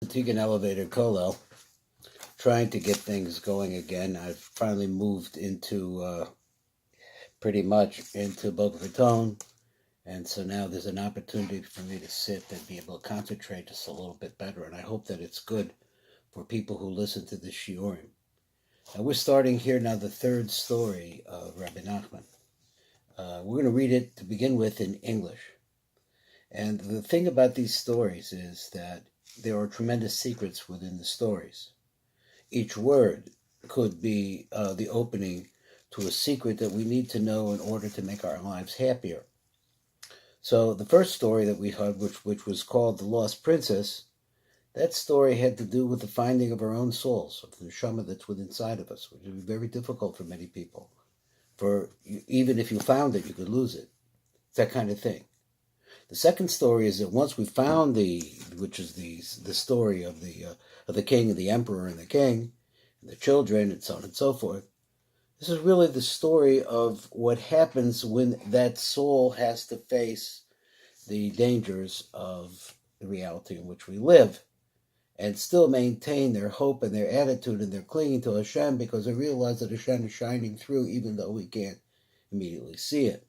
TIKKUN elevator KOLLEL, trying to get things going again. I've finally moved into pretty much into Boca Raton, and so now there's an opportunity for me to sit and be able to concentrate just a little bit better, and I hope that it's good for people who listen to the shiurim. Now we're starting here now the third story of Rabbi Nachman. We're going to read it to begin with in English. And the thing about these stories is that there are tremendous secrets within the stories. Each word could be the opening to a secret that we need to know in order to make our lives happier. So the first story that we heard, which was called The Lost Princess, that story had to do with the finding of our own souls, of the neshama that's within inside of us, which would be very difficult for many people. For even if you found it, you could lose it. It's that kind of thing. The second story is that once we found which is the story of the king and the emperor and the king, and the children, and so on and so forth. This is really the story of what happens when that soul has to face the dangers of the reality in which we live, and still maintain their hope and their attitude and their clinging to Hashem, because they realize that Hashem is shining through even though we can't immediately see it.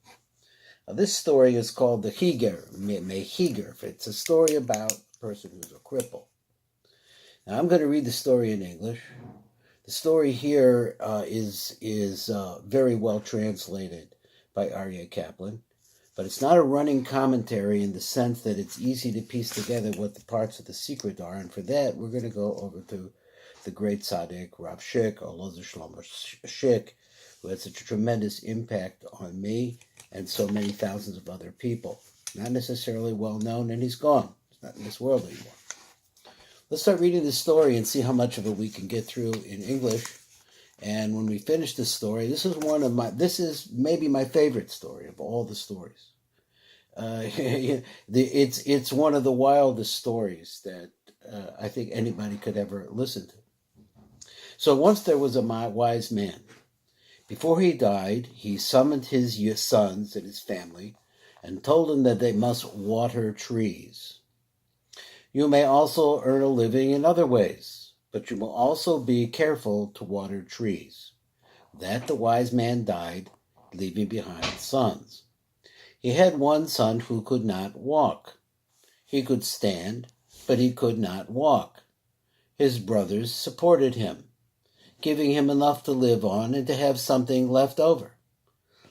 Now, this story is called the Mehiger. It's a story about a person who's a cripple. Now, I'm going to read the story in English. The story here is very well translated by Aryeh Kaplan, but it's not a running commentary in the sense that it's easy to piece together what the parts of the secret are, and for that, we're going to go over to the great tzaddik, Rav Schick, or Lozer Shlomo Schick, who had such a tremendous impact on me and so many thousands of other people. Not necessarily well known, and he's gone. He's not in this world anymore. Let's start reading the story and see how much of it we can get through in English. And when we finish this story, this is maybe my favorite story of all the stories. It's one of the wildest stories that I think anybody could ever listen to. So once there was a wise man. Before he died, he summoned his sons and his family and told them that they must water trees. You may also earn a living in other ways, but you will also be careful to water trees. That the wise man died, leaving behind sons. He had one son who could not walk. He could stand, but he could not walk. His brothers supported him, giving him enough to live on and to have something left over.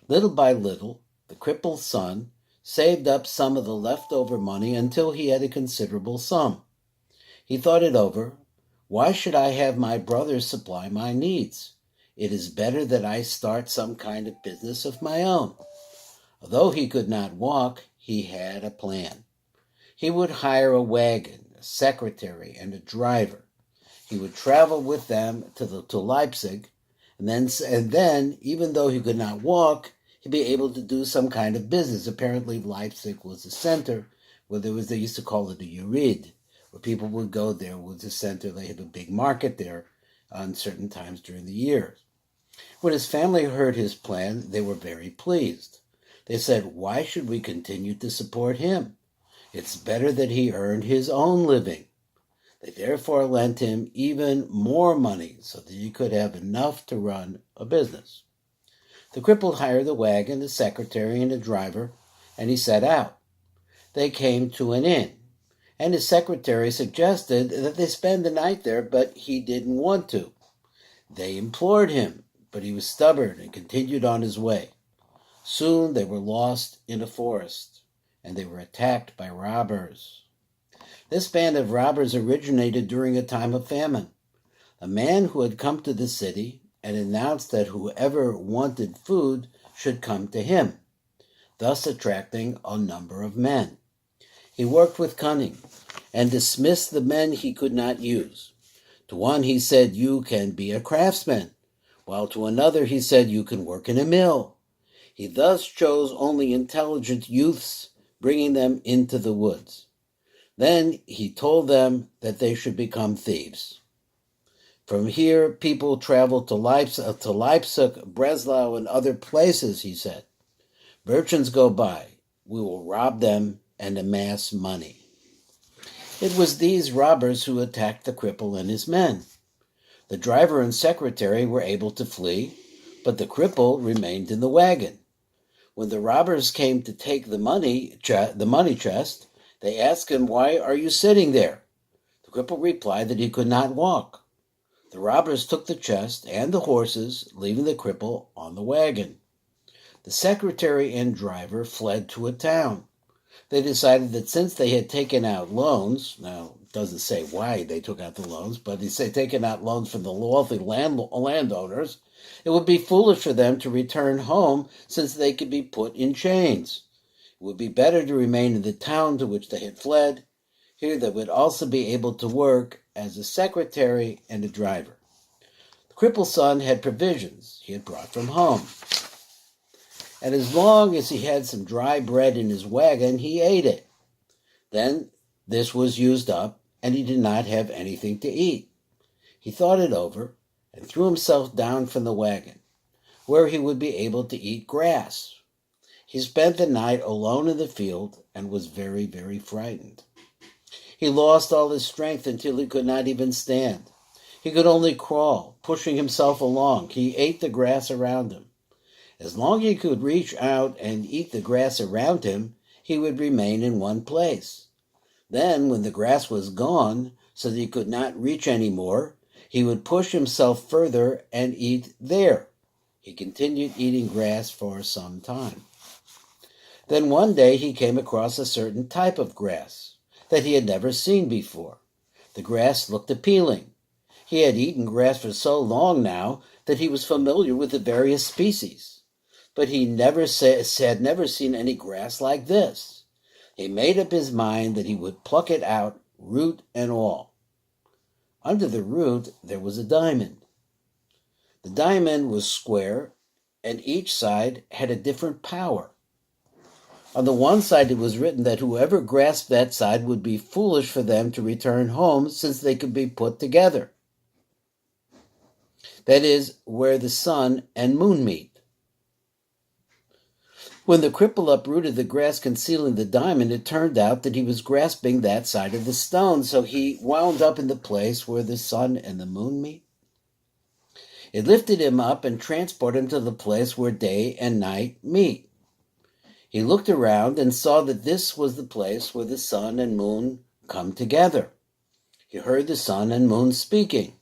Little by little, the crippled son saved up some of the leftover money until he had a considerable sum. He thought it over. Why should I have my brothers supply my needs? It is better that I start some kind of business of my own. Although he could not walk, he had a plan. He would hire a wagon, a secretary, and a driver. He would travel with them to Leipzig, and then, even though he could not walk, he'd be able to do some kind of business. Apparently, Leipzig was the center where they used to call it a Yurid, where people would go there. It was the center. They had a big market there on certain times during the year. When his family heard his plan, they were very pleased. They said, "Why should we continue to support him? It's better that he earned his own living." They therefore lent him even more money so that he could have enough to run a business. The crippled hired the wagon, the secretary, and the driver, and he set out. They came to an inn, and his secretary suggested that they spend the night there, but he didn't want to. They implored him, but he was stubborn and continued on his way. Soon they were lost in a forest, and they were attacked by robbers. This band of robbers originated during a time of famine. A man who had come to the city and announced that whoever wanted food should come to him, thus attracting a number of men. He worked with cunning and dismissed the men he could not use. To one he said, "You can be a craftsman," while to another he said, "You can work in a mill." He thus chose only intelligent youths, bringing them into the woods. Then he told them that they should become thieves. From here, people traveled to Leipzig, Breslau, and other places, he said. Merchants go by. We will rob them and amass money. It was these robbers who attacked the cripple and his men. The driver and secretary were able to flee, but the cripple remained in the wagon. When the robbers came to take the money chest, they asked him, "Why are you sitting there?" The cripple replied that he could not walk. The robbers took the chest and the horses, leaving the cripple on the wagon. The secretary and driver fled to a town. They decided that since they had taken out loans, now it doesn't say why they took out the loans, but they say taken out loans from the wealthy landowners, it would be foolish for them to return home since they could be put in chains. It would be better to remain in the town to which they had fled. Here they would also be able to work as a secretary and a driver. The cripple's son had provisions he had brought from home. And as long as he had some dry bread in his wagon, he ate it. Then this was used up, and he did not have anything to eat. He thought it over and threw himself down from the wagon, where he would be able to eat grass. He spent the night alone in the field and was very, very frightened. He lost all his strength until he could not even stand. He could only crawl, pushing himself along. He ate the grass around him. As long as he could reach out and eat the grass around him, he would remain in one place. Then, when the grass was gone, so that he could not reach any more, he would push himself further and eat there. He continued eating grass for some time. Then one day he came across a certain type of grass that he had never seen before. The grass looked appealing. He had eaten grass for so long now that he was familiar with the various species. But he had never seen any grass like this. He made up his mind that he would pluck it out, root and all. Under the root there was a diamond. The diamond was square, and each side had a different power. On the one side it was written that whoever grasped that side would be foolish for them to return home, since they could be put together. That is, where the sun and moon meet. When the cripple uprooted the grass concealing the diamond, it turned out that he was grasping that side of the stone, so he wound up in the place where the sun and the moon meet. It lifted him up and transported him to the place where day and night meet. He looked around and saw that this was the place where the sun and moon come together. He heard the sun and moon speaking.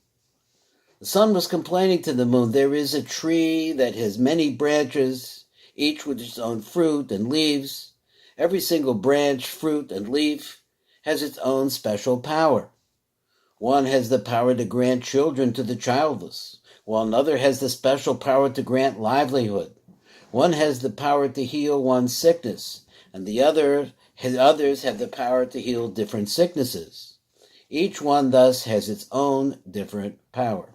The sun was complaining to the moon, "There is a tree that has many branches, each with its own fruit and leaves. Every single branch, fruit, and leaf has its own special power. One has the power to grant children to the childless, while another has the special power to grant livelihood. One has the power to heal one's sickness, and the others have the power to heal different sicknesses. Each one thus has its own different power.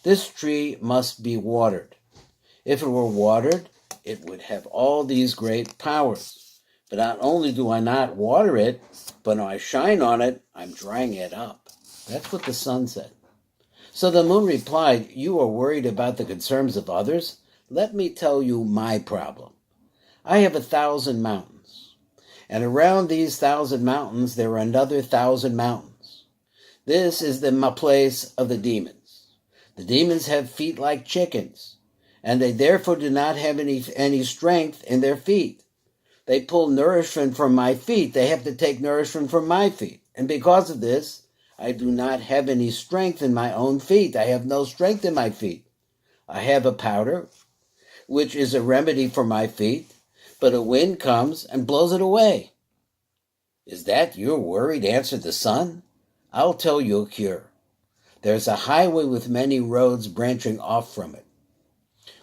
This tree must be watered. If it were watered, it would have all these great powers. But not only do I not water it, but when I shine on it, I'm drying it up." That's what the sun said. So the moon replied, "You are worried about the concerns of others? Let me tell you my problem. I have 1,000 mountains, and around these 1,000 mountains there are another 1,000 mountains. This is the place of the demons. The demons have feet like chickens, and they therefore do not have any strength in their feet. They pull nourishment from my feet. They have to take nourishment from my feet. And because of this, I do not have any strength in my own feet. I have no strength in my feet. I have a powder, which is a remedy for my feet, but a wind comes and blows it away." "Is that your worried?" answered the sun. "I'll tell you a cure. There's a highway with many roads branching off from it.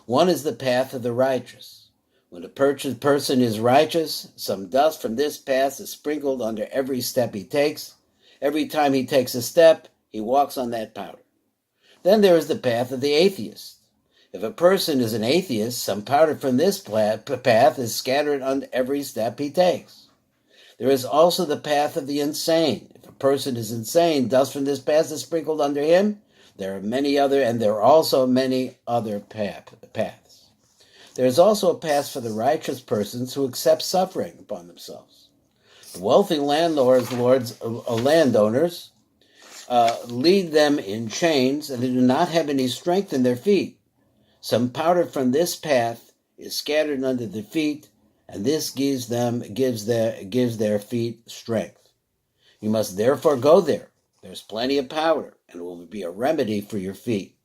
One is the path of the righteous. When a person is righteous, some dust from this path is sprinkled under every step he takes. Every time he takes a step, he walks on that powder. Then there is the path of the atheist. If a person is an atheist, some powder from this path is scattered on every step he takes. There is also the path of the insane. If a person is insane, dust from this path is sprinkled under him. There are also many other paths. There is also a path for the righteous persons who accept suffering upon themselves. The wealthy landowners lead them in chains, and they do not have any strength in their feet. Some powder from this path is scattered under their feet, and this gives their feet strength. You must therefore go there. There's plenty of powder, and it will be a remedy for your feet.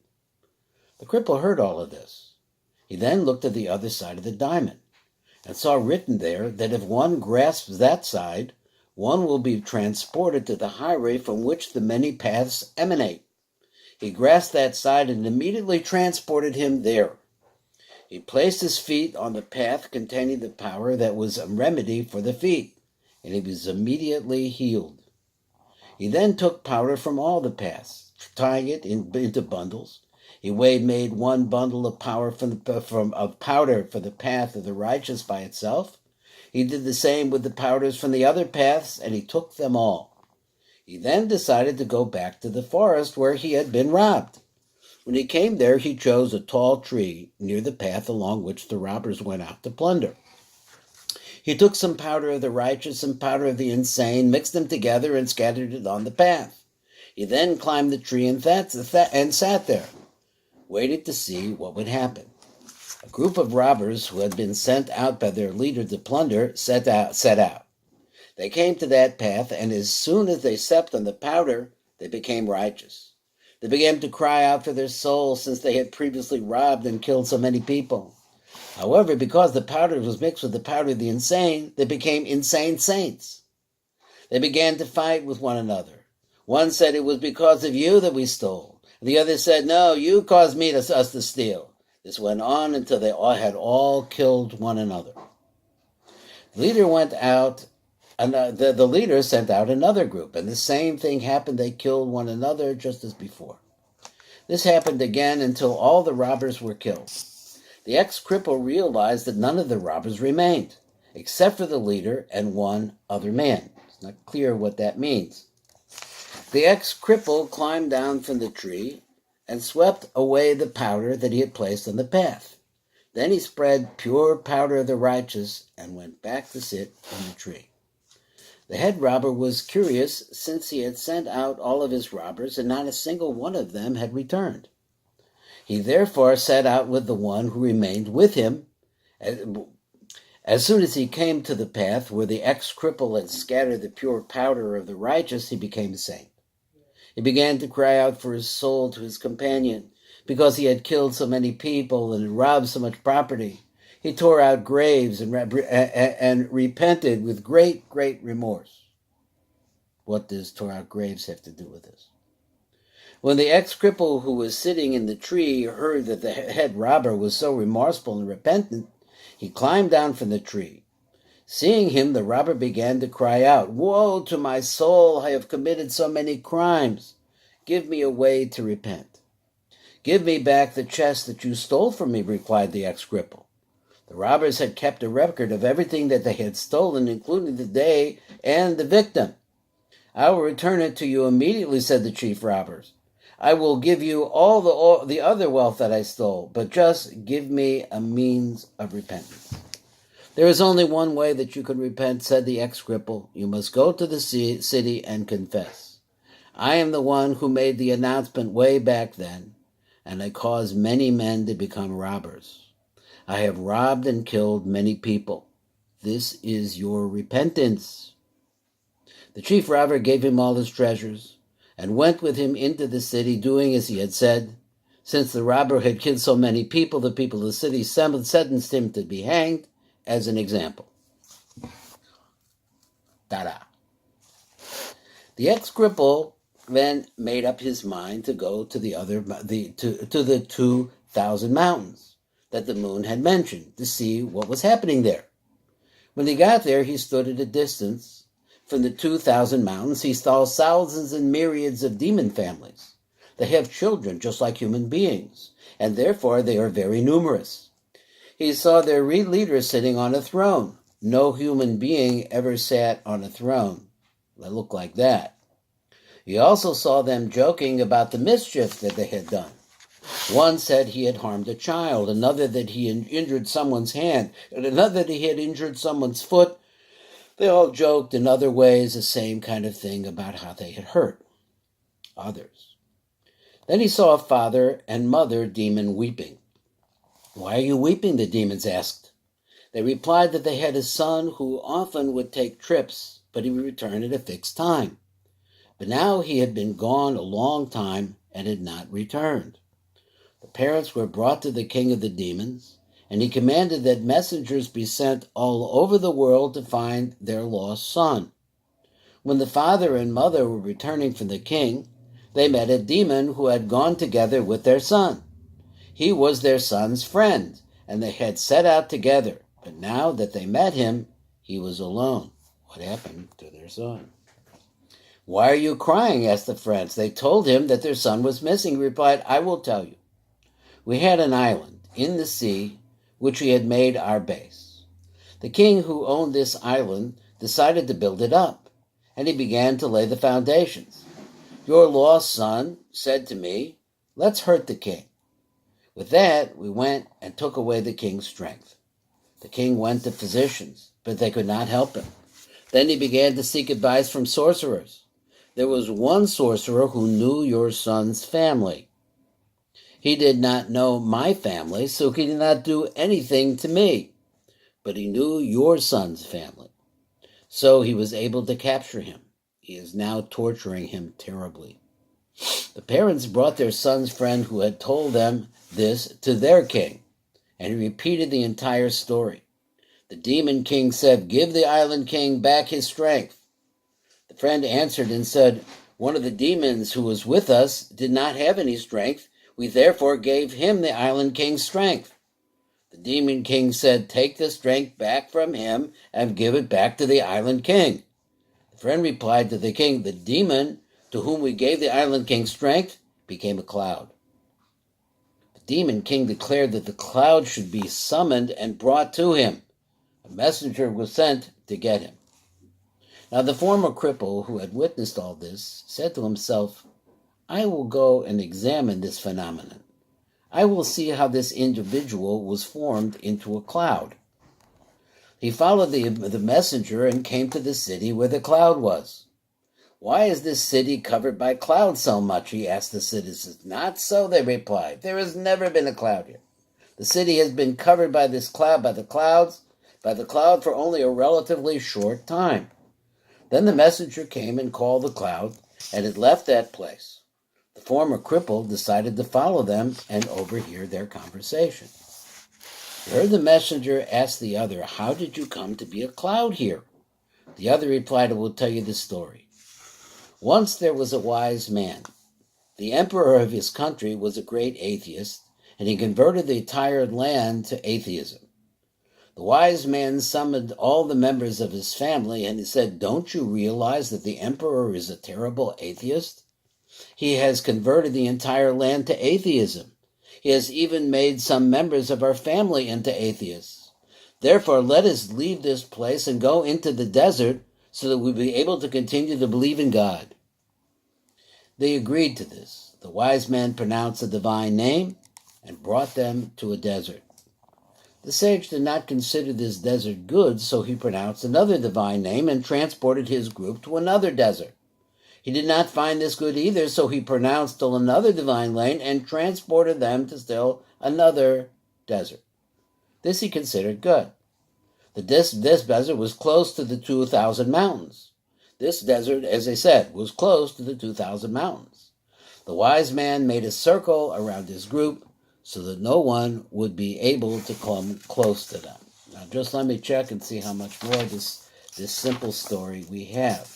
The cripple heard all of this. He then looked at the other side of the diamond, and saw written there that if one grasps that side, one will be transported to the highway from which the many paths emanate. He grasped that side and immediately transported him there. He placed his feet on the path containing the power that was a remedy for the feet, and he was immediately healed. He then took powder from all the paths, tying it into bundles. He made one bundle of powder for the path of the righteous by itself. He did the same with the powders from the other paths, and he took them all. He then decided to go back to the forest where he had been robbed. When he came there, he chose a tall tree near the path along which the robbers went out to plunder. He took some powder of the righteous and powder of the insane, mixed them together, and scattered it on the path. He then climbed the tree and sat there, waiting to see what would happen. A group of robbers who had been sent out by their leader to plunder set out. They came to that path, and as soon as they stepped on the powder, they became righteous. They began to cry out for their souls, since they had previously robbed and killed so many people. However, because the powder was mixed with the powder of the insane, they became insane saints. They began to fight with one another. One said, "It was because of you that we stole." The other said, "No, you caused us to steal." This went on until they had all killed one another. The leader sent out another group, and the same thing happened. They killed one another just as before. This happened again until all the robbers were killed. The ex-cripple realized that none of the robbers remained, except for the leader and one other man. It's not clear what that means. The ex-cripple climbed down from the tree and swept away the powder that he had placed on the path. Then he spread pure powder of the righteous and went back to sit on the tree. The head robber was curious, since he had sent out all of his robbers, and not a single one of them had returned. He therefore set out with the one who remained with him. As soon as he came to the path where the ex-cripple had scattered the pure powder of the righteous, he became a saint. He began to cry out for his soul to his companion, because he had killed so many people and robbed so much property. He tore out graves and repented with great remorse. What does tore out graves have to do with this? When the ex-cripple who was sitting in the tree heard that the head robber was so remorseful and repentant, he climbed down from the tree. Seeing him, the robber began to cry out, "Woe to my soul! I have committed so many crimes. Give me a way to repent." "Give me back the chest that you stole from me," replied the ex-cripple. The robbers had kept a record of everything that they had stolen, including the day and the victim. "I will return it to you immediately," said the chief robbers. "I will give you all the other wealth that I stole, but just give me a means of repentance." "There is only one way that you can repent," said the ex-cripple. "You must go to the city and confess. I am the one who made the announcement way back then, and I caused many men to become robbers. I have robbed and killed many people. This is your repentance." The chief robber gave him all his treasures and went with him into the city, doing as he had said. Since the robber had killed so many people, the people of the city sentenced him to be hanged as an example. Ta-da! The ex-cripple then made up his mind to go to the 2,000 mountains that the moon had mentioned to see what was happening there. When he got there, he stood at a distance. From the 2,000 mountains, he saw thousands and myriads of demon families. They have children just like human beings, and therefore they are very numerous. He saw their leader sitting on a throne. No human being ever sat on a throne that looked like that. He also saw them joking about the mischief that they had done. One said he had harmed a child, another that he injured someone's hand, and another that he had injured someone's foot. They all joked in other ways the same kind of thing about how they had hurt others. Then he saw a father and mother demon weeping. "Why are you weeping?" the demons asked. They replied that they had a son who often would take trips, but he would return at a fixed time. But now he had been gone a long time and had not returned. The parents were brought to the king of the demons, and he commanded that messengers be sent all over the world to find their lost son. When the father and mother were returning from the king, they met a demon who had gone together with their son. He was their son's friend, and they had set out together. But now that they met him, he was alone. What happened to their son? "Why are you crying?" asked the friends. They told him that their son was missing. He replied, "I will tell you. We had an island in the sea which we had made our base. The king who owned this island decided to build it up, and he began to lay the foundations. Your lost son said to me, 'Let's hurt the king.' With that, we went and took away the king's strength. The king went to physicians, but they could not help him. Then he began to seek advice from sorcerers. There was one sorcerer who knew your son's family. He did not know my family, so he did not do anything to me. But he knew your son's family. So he was able to capture him. He is now torturing him terribly." The parents brought their son's friend who had told them this to their king, and he repeated the entire story. The demon king said, "Give the island king back his strength." The friend answered and said, "One of the demons who was with us did not have any strength. We therefore gave him the island king's strength." The demon king said, "Take the strength back from him and give it back to the island king." The friend replied to the king, "The demon to whom we gave the island king's strength became a cloud." The demon king declared that the cloud should be summoned and brought to him. A messenger was sent to get him. Now the former cripple who had witnessed all this said to himself, "I will go and examine this phenomenon. I will see how this individual was formed into a cloud." He followed the messenger and came to the city where the cloud was. "Why is this city covered by clouds so much?" he asked the citizens. "Not so," they replied. "There has never been a cloud here. The city has been covered by the cloud for only a relatively short time." Then the messenger came and called the cloud, and it left that place. The former cripple decided to follow them and overhear their conversation. He heard the messenger ask the other, "How did you come to be a cloud here?" The other replied, "I will tell you the story. Once there was a wise man. The emperor of his country was a great atheist, and he converted the entire land to atheism. The wise man summoned all the members of his family, and he said, 'Don't you realize that the emperor is a terrible atheist? He has converted the entire land to atheism. He has even made some members of our family into atheists. Therefore, let us leave this place and go into the desert so that we'll be able to continue to believe in God.' They agreed to this. The wise man pronounced a divine name and brought them to a desert. The sage did not consider this desert good, so he pronounced another divine name and transported his group to another desert. He did not find this good either, so he pronounced still another divine name and transported them to still another desert. This he considered good. This desert was close to the 2,000 mountains. This desert, as I said, was close to the 2,000 mountains. The wise man made a circle around his group so that no one would be able to come close to them. Now, just let me check and see how much more this simple story we have.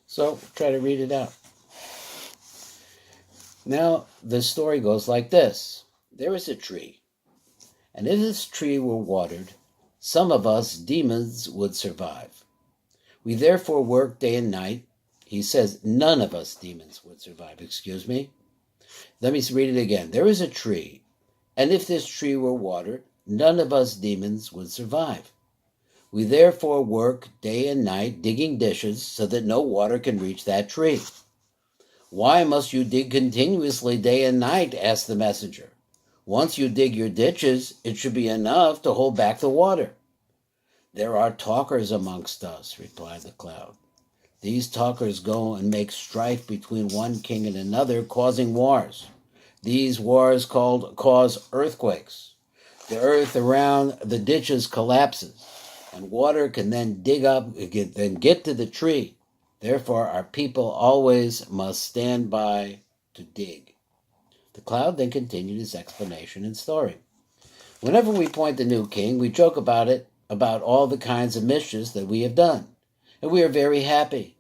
So, try to read it out. Now, the story goes like this. There is a tree, and if this tree were watered, some of us demons would survive. We therefore work day and night. He says none of us demons would survive, Let me read it again. There is a tree, and if this tree were watered, none of us demons would survive. We therefore work day and night digging ditches so that no water can reach that tree. Why must you dig continuously day and night? Asked the messenger. Once you dig your ditches, it should be enough to hold back the water." "There are talkers amongst us," replied the cloud. "These talkers go and make strife between one king and another, causing wars. These wars cause earthquakes. The earth around the ditches collapses, and water can then get to the tree. Therefore, our people always must stand by to dig." The cloud then continued his explanation and story. "Whenever we appoint the new king, we joke about all the kinds of mischiefs that we have done, and we are very happy.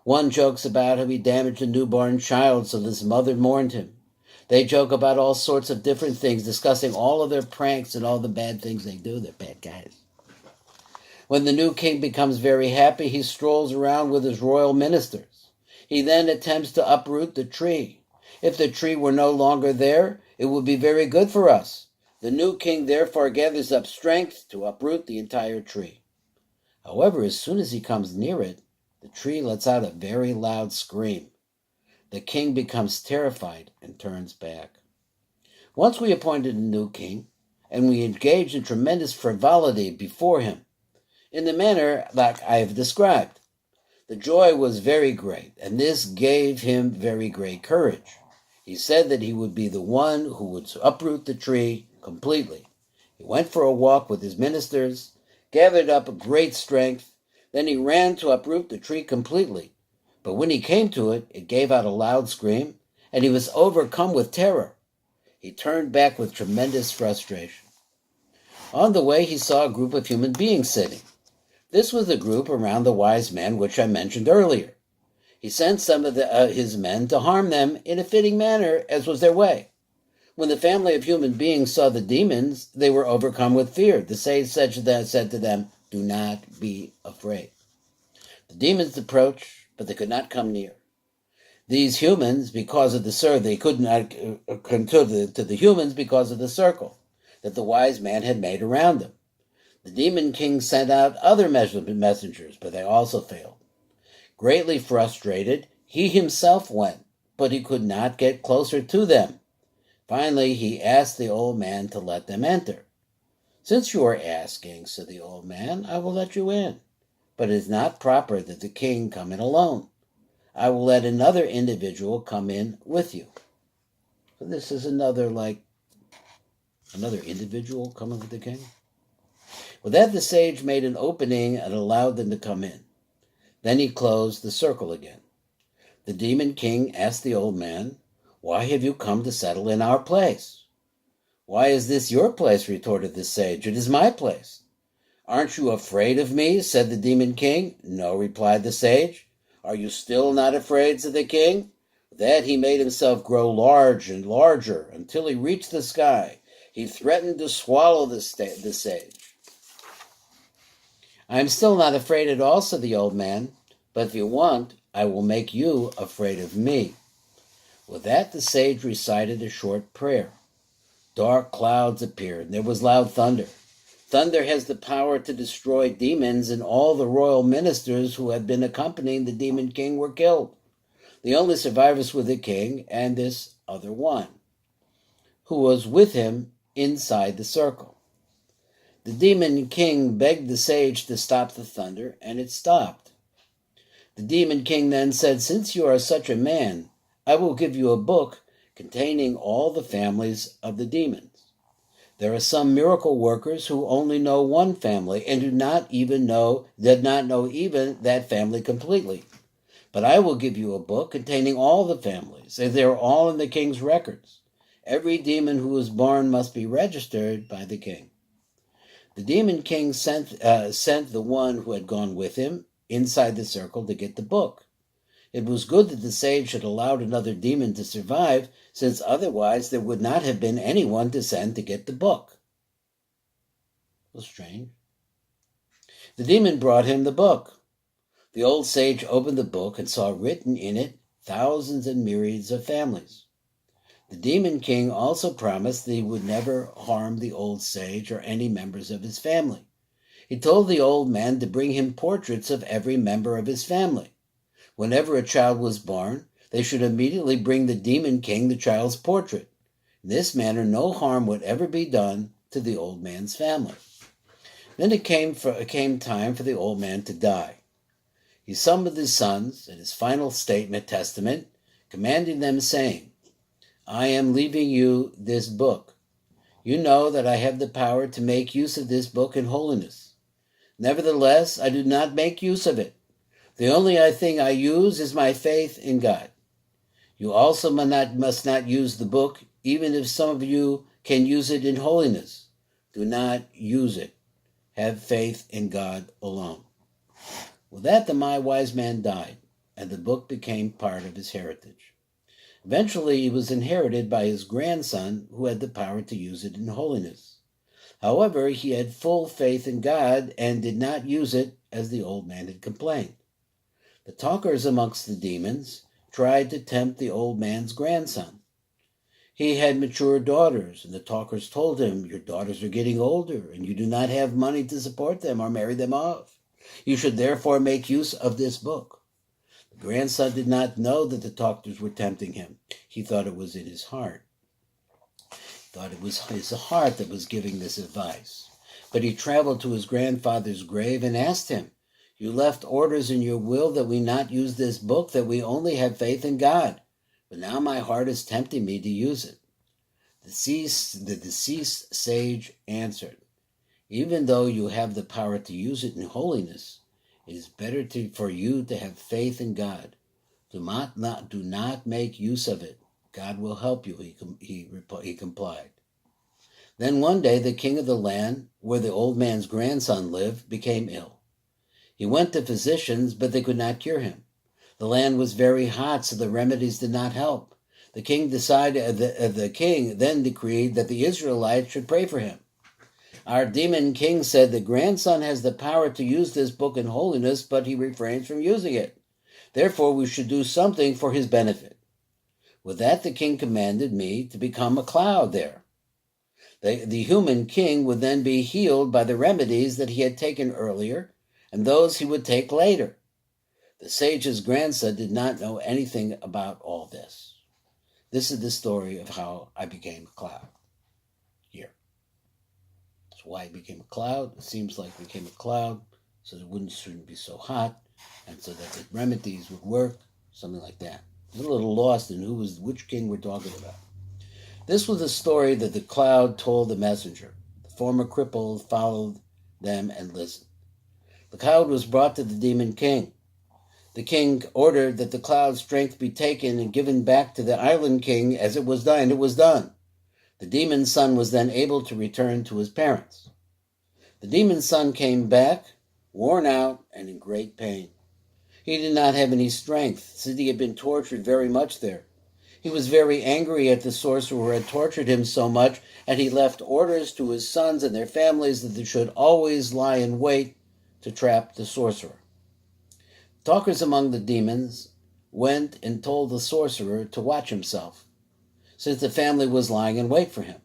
One jokes about how he damaged a newborn child so that his mother mourned him. They joke about all sorts of different things, discussing all of their pranks and all the bad things they do. They're bad guys. When the new king becomes very happy, he strolls around with his royal ministers. He then attempts to uproot the tree. If the tree were no longer there, it would be very good for us. The new king therefore gathers up strength to uproot the entire tree. However, as soon as he comes near it, the tree lets out a very loud scream. The king becomes terrified and turns back. Once we appointed a new king, and we engaged in tremendous frivolity before him, in the manner like I have described. The joy was very great, and this gave him very great courage. He said that he would be the one who would uproot the tree completely. He went for a walk with his ministers, gathered up a great strength, then he ran to uproot the tree completely. But when he came to it, it gave out a loud scream, and he was overcome with terror. He turned back with tremendous frustration. On the way, he saw a group of human beings sitting. This was the group around the wise man which I mentioned earlier. He sent some of his men to harm them in a fitting manner, as was their way. When the family of human beings saw the demons, they were overcome with fear. The sage said to them, "Do not be afraid." The demons approached, but they could not come near. These humans, because of the circle, they could not come to the humans because of the circle that the wise man had made around them. The demon king sent out other messengers, but they also failed. Greatly frustrated, he himself went, but he could not get closer to them. Finally, he asked the old man to let them enter. "Since you are asking," said the old man, "I will let you in. But it is not proper that the king come in alone. I will let another individual come in with you." So this is another individual coming with the king. With that, the sage made an opening and allowed them to come in. Then he closed the circle again. The demon king asked the old man, "Why have you come to settle in our place?" "Why is this your place?" retorted the sage. "It is my place." "Aren't you afraid of me?" said the demon king. "No," replied the sage. "Are you still not afraid?" said the king. With that, he made himself grow large and larger until he reached the sky. He threatened to swallow the sage. "I am still not afraid at all," said the old man. "But if you want, I will make you afraid of me." With that, the sage recited a short prayer. Dark clouds appeared, and there was loud thunder. Thunder has the power to destroy demons, and all the royal ministers who had been accompanying the demon king were killed. The only survivors were the king and this other one, who was with him inside the circle. The demon king begged the sage to stop the thunder, and it stopped. The demon king then said, "Since you are such a man, I will give you a book containing all the families of the demons. There are some miracle workers who only know one family and did not know even that family completely. But I will give you a book containing all the families, and they are all in the king's records. Every demon who is born must be registered by the king." The demon king sent the one who had gone with him inside the circle to get the book. It was good that the sage had allowed another demon to survive, since otherwise there would not have been anyone to send to get the book. It was strange. The demon brought him the book. The old sage opened the book and saw written in it thousands and myriads of families. The demon king also promised that he would never harm the old sage or any members of his family. He told the old man to bring him portraits of every member of his family. Whenever a child was born, they should immediately bring the demon king the child's portrait. In this manner, no harm would ever be done to the old man's family. Then it came time for the old man to die. He summoned his sons in his final testament, commanding them, saying, I am leaving you this book. You know that I have the power to make use of this book in holiness. Nevertheless, I do not make use of it. The only thing I use is my faith in God. You also must not use the book, even if some of you can use it in holiness. Do not use it. Have faith in God alone. With that, the wise man died, and the book became part of his heritage. Eventually, it was inherited by his grandson, who had the power to use it in holiness. However, he had full faith in God and did not use it, as the old man had complained. The talkers amongst the demons tried to tempt the old man's grandson. He had mature daughters, and the talkers told him, Your daughters are getting older, and you do not have money to support them or marry them off. You should therefore make use of this book. The grandson did not know that the talkers were tempting him. He thought it was in his heart. He thought it was his heart that was giving this advice. But he traveled to his grandfather's grave and asked him, You left orders in your will that we not use this book, that we only have faith in God. But now my heart is tempting me to use it. The deceased sage answered, Even though you have the power to use it in holiness, it is better for you to have faith in God. Do not make use of it. God will help you, he complied. Then one day the king of the land, where the old man's grandson lived, became ill. He went to physicians, but they could not cure him. The land was very hot, so the remedies did not help. The king then decreed that the Israelites should pray for him. Our demon king said, The grandson has the power to use this book in holiness, but he refrains from using it. Therefore, we should do something for his benefit. With that, the king commanded me to become a cloud there. The human king would then be healed by the remedies that he had taken earlier, and those he would take later. The sage's grandson did not know anything about all this. This is the story of how I became a cloud. Here. That's why I became a cloud. It seems like I became a cloud so it shouldn't be so hot, and so that the remedies would work, something like that. I'm a little lost in which king we're talking about. This was a story that the cloud told the messenger. The former cripple followed them and listened. The cloud was brought to the demon king. The king ordered that the cloud's strength be taken and given back to the island king as it was done, and it was done. The demon's son was then able to return to his parents. The demon's son came back, worn out and in great pain. He did not have any strength, since he had been tortured very much there. He was very angry at the sorcerer who had tortured him so much, and he left orders to his sons and their families that they should always lie in wait to trap the sorcerer. Talkers among the demons went and told the sorcerer to watch himself, since the family was lying in wait for him.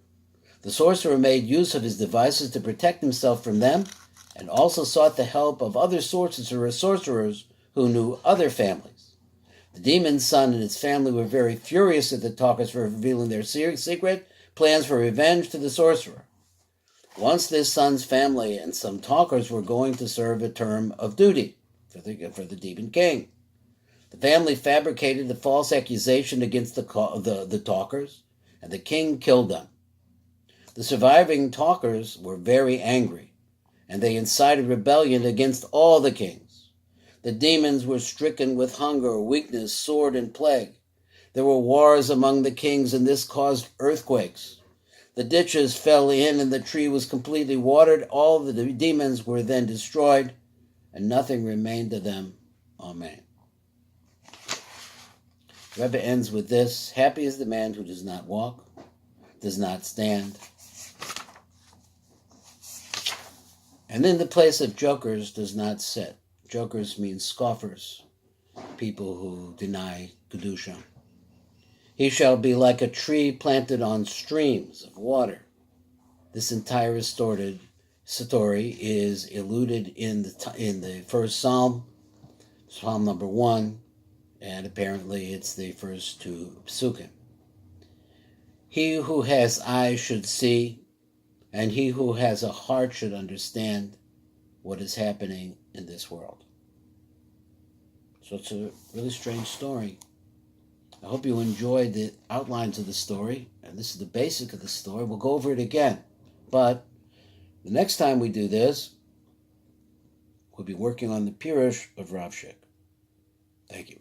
The sorcerer made use of his devices to protect himself from them, and also sought the help of other sorcerers who knew other families. The demon's son and his family were very furious at the talkers for revealing their secret plans for revenge to the sorcerer. Once this son's family and some talkers were going to serve a term of duty for the demon king. The family fabricated a false accusation against the talkers, and the king killed them. The surviving talkers were very angry, and they incited rebellion against all the kings. The demons were stricken with hunger, weakness, sword, and plague. There were wars among the kings, and this caused earthquakes. The ditches fell in, and the tree was completely watered. All the demons were then destroyed, and nothing remained of them. Amen. The Rebbe ends with this: Happy is the man who does not walk, does not stand, and in the place of jokers does not sit. Jokers mean scoffers, people who deny Kedusha. He shall be like a tree planted on streams of water. This entire story is alluded in the first Psalm, Psalm number 1, and apparently it's the first two psukim. He who has eyes should see, and he who has a heart should understand what is happening in this world. So it's a really strange story. I hope you enjoyed the outlines of the story, and this is the basic of the story. We'll go over it again, but the next time we do this, we'll be working on the Pirush of Rav Shik. Thank you.